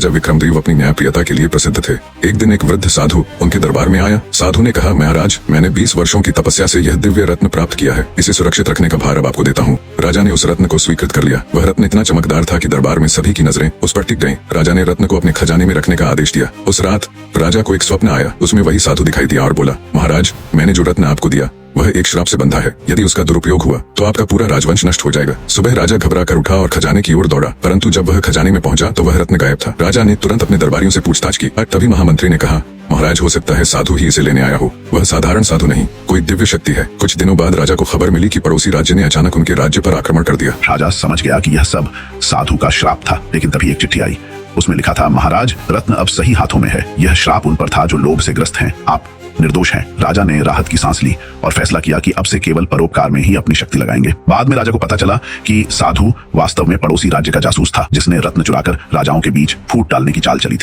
राजा विक्रमदेव अपनी न्यायप्रियता के लिए प्रसिद्ध थे। एक दिन एक वृद्ध साधु उनके दरबार में आया। साधु ने कहा, महाराज, मैंने 20 वर्षों की तपस्या से यह दिव्य रत्न प्राप्त किया है। इसे सुरक्षित रखने का भार अब आपको देता हूँ। राजा ने उस रत्न को स्वीकृत कर लिया। वह रत्न इतना चमकदार था कि दरबार में सभी की नजरें उस पर टिक गईं। राजा ने रत्न को अपने खजाने में रखने का आदेश दिया। उस रात राजा को एक स्वप्न आया। उसमें वही साधु दिखाई दिया और बोला, महाराज, मैंने जो रत्न आपको दिया वह एक श्राप से बंधा है। यदि उसका दुरुपयोग हुआ तो आपका पूरा राजवंश नष्ट हो जाएगा। सुबह राजा घबरा कर उठा और खजाने की ओर दौड़ा, परंतु जब वह खजाने में पहुंचा तो वह रत्न गायब था। राजा ने तुरंत अपने दरबारियों से पूछताछ की। तभी महामंत्री ने कहा, महाराज, हो सकता है साधु ही इसे लेने आया हो। वह साधारण साधु नहीं, कोई दिव्य शक्ति है। कुछ दिनों बाद राजा को खबर मिली कि पड़ोसी राज्य ने अचानक उनके राज्य पर आक्रमण कर दिया। राजा समझ गया कि यह सब साधु का श्राप था, लेकिन तभी एक चिट्ठी आई। उसमें लिखा था, महाराज, रत्न अब सही हाथों में है। यह श्राप उन पर था जो लोभ से ग्रस्त हैं। आप निर्दोष हैं। राजा ने राहत की सांस ली और फैसला किया कि अब से केवल परोपकार में ही अपनी शक्ति लगाएंगे। बाद में राजा को पता चला कि साधु वास्तव में पड़ोसी राज्य का जासूस था, जिसने रत्न चुराकर राजाओं के बीच फूट डालने की चाल चली थी।